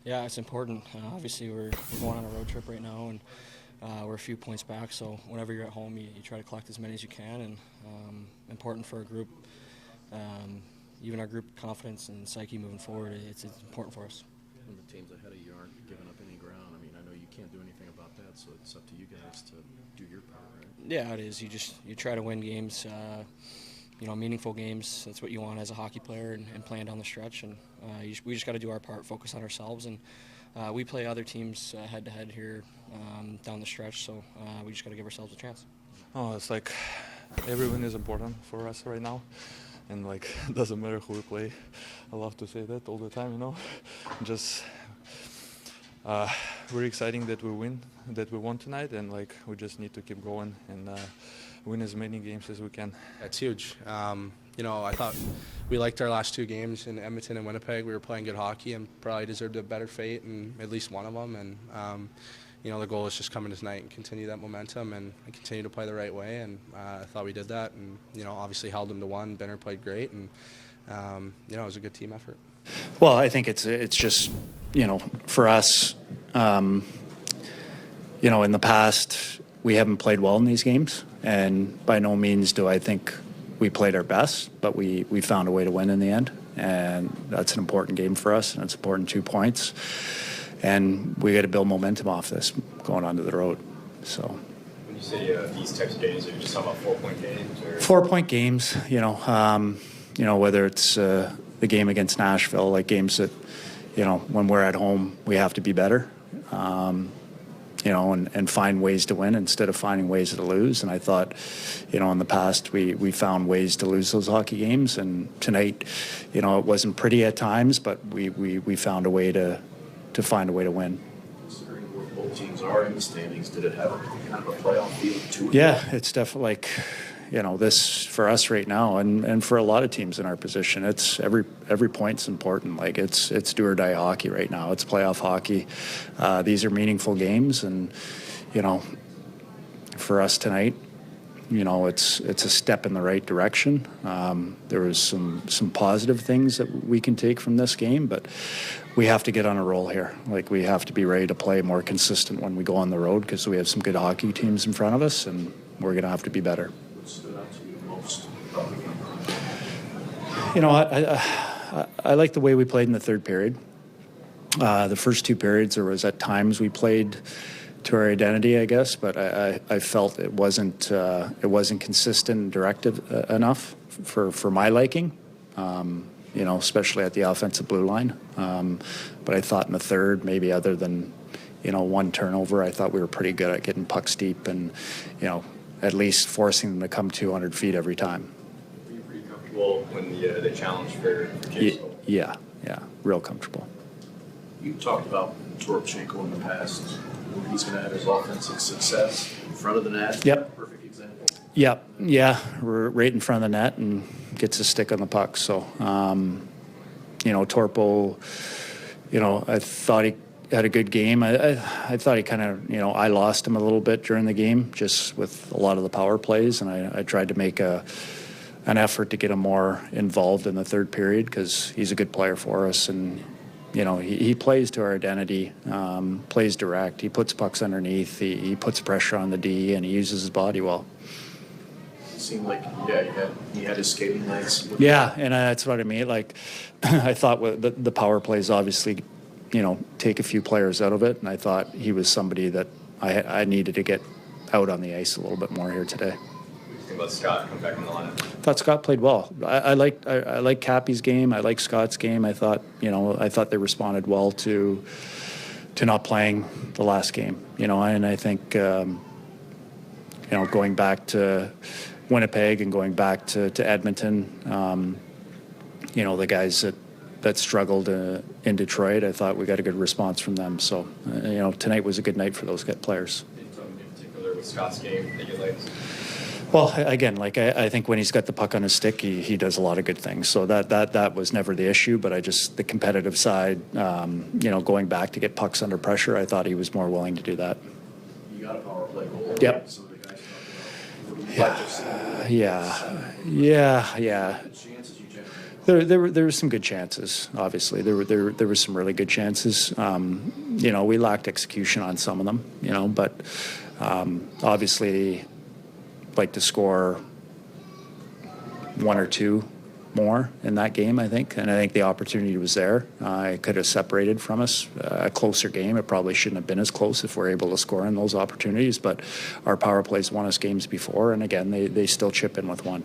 Yeah, it's important. Obviously, we're going on a road trip right now, and we're a few points back. So whenever you're at home, you try to collect as many as you can, and important for our group. Even our group confidence and psyche moving forward, it's important for us. When the teams ahead of you aren't giving up any ground, I mean, I know you can't do anything about that, so it's up to you guys to do your part, right? Yeah, it is. You try to win games, meaningful games. That's what you want as a hockey player and playing down the stretch. And we just got to do our part, focus on ourselves, and we play other teams head to head here down the stretch. So we just got to give ourselves a chance. Oh, it's like every win is important for us right now. And like, it doesn't matter who we play. I love to say that all the time, Just very exciting that we won tonight, and like we just need to keep going and win as many games as we can. That's huge. I thought we liked our last two games in Edmonton and Winnipeg. We were playing good hockey and probably deserved a better fate in at least one of them. And the goal is just coming tonight and continue that momentum and continue to play the right way. And I thought we did that. And obviously held them to one. Benner played great, and it was a good team effort. Well, I think it's just for us, in the past we haven't played well in these games, and by no means do I think we played our best, but we found a way to win in the end, and that's an important game for us, and it's important 2 points, and we got to build momentum off this going onto the road. So. When you say these types of games, are you just talking about 4-point games? Or? 4-point games, whether it's the game against Nashville, like games that, when we're at home, we have to be better, and find ways to win instead of finding ways to lose. And I thought, in the past, we found ways to lose those hockey games. And tonight, it wasn't pretty at times, but we found a way to find a way to win. Considering where both teams are in the standings, did it have kind of a playoff feel to it? Yeah, it's definitely like, this for us right now, and for a lot of teams in our position, it's every point's important. Like it's do or die hockey right now. It's playoff hockey. These are meaningful games, and for us tonight, it's a step in the right direction. There was some positive things that we can take from this game, but we have to get on a roll here. Like we have to be ready to play more consistent when we go on the road, because we have some good hockey teams in front of us, and we're going to have to be better. Stood out to you most about the game? I like the way we played in the third period. The first two periods, there was at times we played to our identity, I guess, but I felt it wasn't consistent and directive enough for my liking. Especially at the offensive blue line. But I thought in the third, maybe other than one turnover, I thought we were pretty good at getting pucks deep and at least forcing them to come 200 feet every time. Were you pretty comfortable when the challenge for James? Yeah, real comfortable. You talked about Toropchenko in the past. He's going to have his offensive success in front of the net. Yep. Perfect example. Yep. Yeah, we're right in front of the net and gets a stick on the puck. So, Torpo, I thought he had a good game. I thought he kind of, I lost him a little bit during the game, just with a lot of the power plays, and I tried to make an effort to get him more involved in the third period, because he's a good player for us, and he plays to our identity, plays direct. He puts pucks underneath. He puts pressure on the D, and he uses his body well. It seemed like, he had his skating legs. Yeah, and that's what I mean. Like, I thought the power plays obviously, take a few players out of it, and I thought he was somebody that I needed to get out on the ice a little bit more here today. What do you think about Scott coming back in the lineup? I thought Scott played well. I like Cappy's game. I like Scott's game. I thought they responded well to not playing the last game. And I think going back to Winnipeg and going back to Edmonton, the guys that struggled in Detroit, I thought we got a good response from them. So, tonight was a good night for those players. Anything in particular with Scott's game that you liked? Well, again, I think when he's got the puck on his stick, he does a lot of good things. So that was never the issue. But the competitive side, going back to get pucks under pressure, I thought he was more willing to do that. You got a power play goal. Yep. Some of the guys talked about. Yeah. The chances you generated. There were some good chances. Obviously, there were some really good chances. We lacked execution on some of them. But obviously, like to score one or two more in that game, I think, and I think the opportunity was there. It could have separated from us a closer game. It probably shouldn't have been as close if we're able to score in those opportunities. But our power plays won us games before, and again, they still chip in with one.